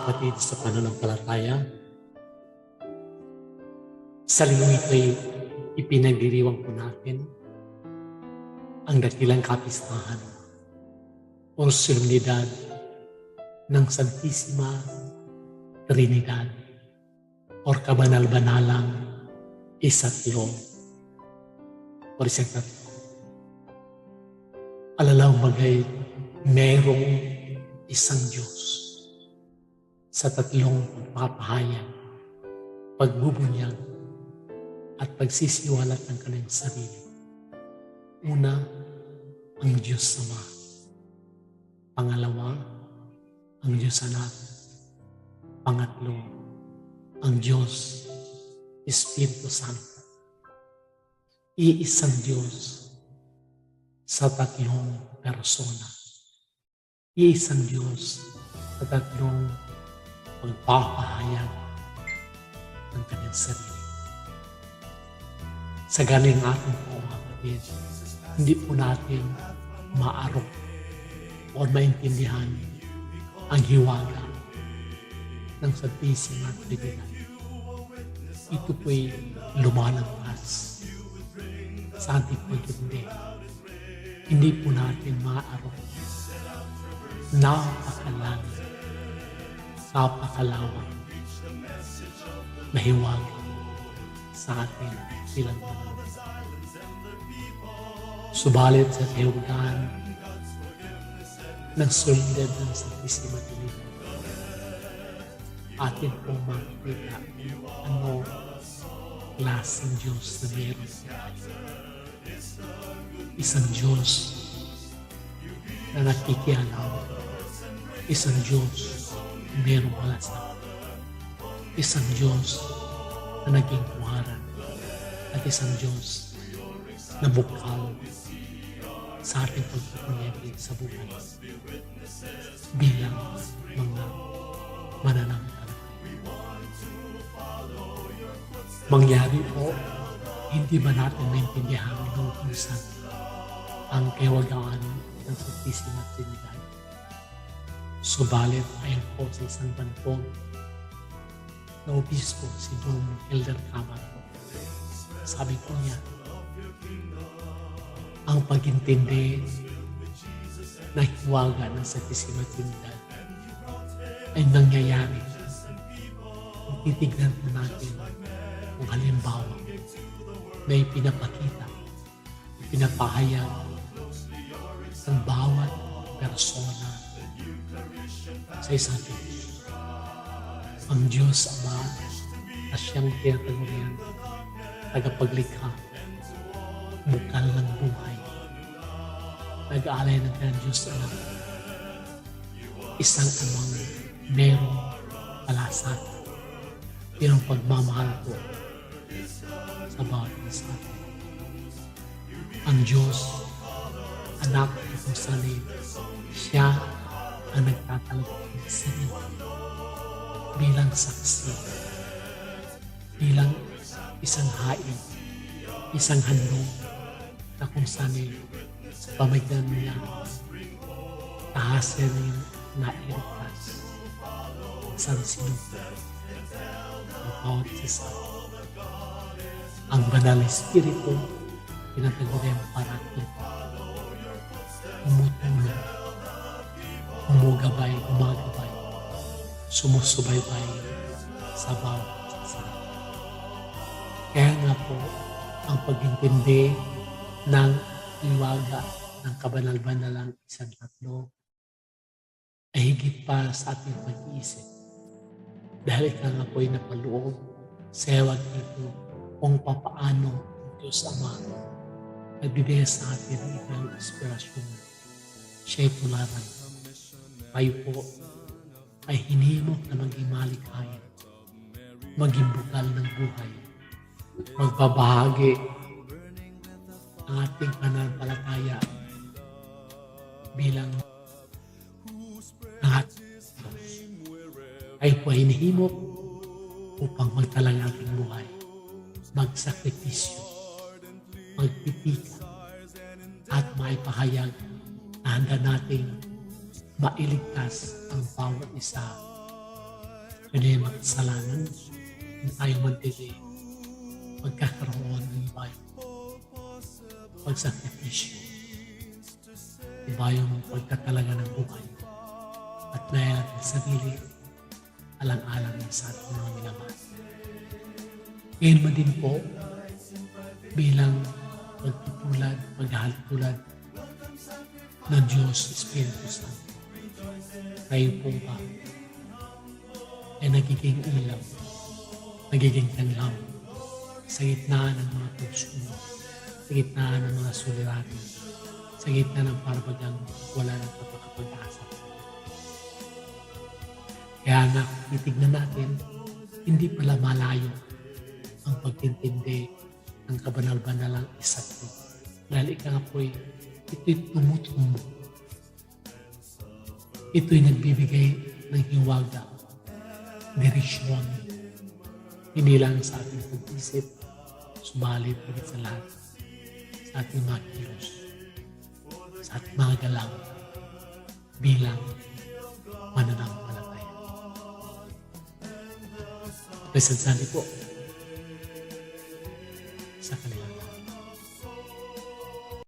kapatid sa pananampalataya, sa linggong ito'y ipinagdiriwang po natin ang dakilang kapistahan o solemnidad ng Santisima Trinidad o kabanal-banalang isatlo o isang tatlo. Alalaw bagay merong isang Diyos sa tatlong pagpapahayag, pagbubunyag, at pagsisiwalat ng kanyang sarili. Una, ang Diyos Ama. Pangalawa, ang Diyos Anak. Pangatlo, ang Diyos Espiritu Santo. Iisang Diyos sa tatlong persona. Iisang Diyos sa tatlong pagpapahayag ng kanyang sarili. Sa galing ating po, mga kapatid, hindi po natin maarok o maintindihan ang hiwaga ng Santisima Trinidad. Ito po'y lumalabas sa ating pag-ibig. Hindi po natin maarok. Napakalalim, napakalawak na hiwaga sa ating bilang mga. Subalit sa kahiwagaan ng solemnidad ng Santisima Trinidad, atin pong makikita ano klaseng Diyos na meron tayo. Isang Diyos na nakikialaw. Isang Diyos na merong malasakit. Isang Diyos na naging tuwaran. At isang Diyos na bukal sa ating pagpupunyagi sa buhay bilang mga mananampalataya. Mangyari po, hindi ba natin maintindihan ng kung ang kahiwagaan ng Santisima Trinidad? Subalit ayon po sa isang bantog na obispo, si Dom Elder Camargo, sabi ko niya, ang pag-intindi na hiwaga ng Santisima Trinidad ay nangyayari. Kung titignan po natin kung halimbawa may pinapakita, pinapahayag ng bawat persona sa isang Diyos. Ang Diyos Ama na siyang tinatagurian, tagapaglikha, bukal ng buhay, nag-aalay ng kanyang Diyos Anak, isang amang merong palasat, merong pagmamahal po sa bawat isa. Ang Diyos, Anak at kung saan siya ang nagtatalagay ng sarili bilang saksi, bilang isang hain, isang handog na kung saan sa pamagitan niya tahasin na iligtas sa sinupo ang bawat isa. Ang banal na Espiritu pinataguriang paraklito, umutulong, umugabay, sumusubaybay sa bawat isa. Kaya nga po, ang pag-intindi ng hiwaga ng kabanal-banalang isang tatlo ay higit pa sa ating pag-iisip. Dahil ika nga po ay napaloob sa hiwag ito kung papaano ang Diyos Ama nagbibigay sa atin ng ibang inspirasyon. Siya'y tularan. Tayo po ay hinimok na maging malikhain, maging bukal ng buhay, magbabahagi ang ating pananampalataya bilang lahat. Ay po ay hinihimok upang magtalang ating buhay, magsakripisyo, magpipika, at maipahayag na handa nating mailigtas ang bawat isa ganyan makasalanan kung tayo mantili magkakaroon ng iba yung pagsakripisyo, iba yung pagtatalaga ng buhay at dahil natin sarili alang-alang sa ating mga minamahal. Ngayon man din po bilang pagtutulad, paghahaltulad ng Diyos Espiritu Santo. Kayo po ba ay nagiging ilaw, nagiging kanlaw sa gitna ng mga puso, sa gitna ng mga suliranin, sa gitna ng parabagang wala ng kapag-asa. Kaya nga, titignan natin, hindi pala malayo ang pagtintindi ng kabanal-banalang isa't ito. Dahil ika nga po'y ito'y tumutumbo. Ito'y nagbibigay ng hiwaga, direksyon, hindi lang sa ating pag-isip, subalit higit sa lahat, sa ating mga kilos, sa ating mga galaw, bilang mananampalataya. Kasadsali po sa kanilang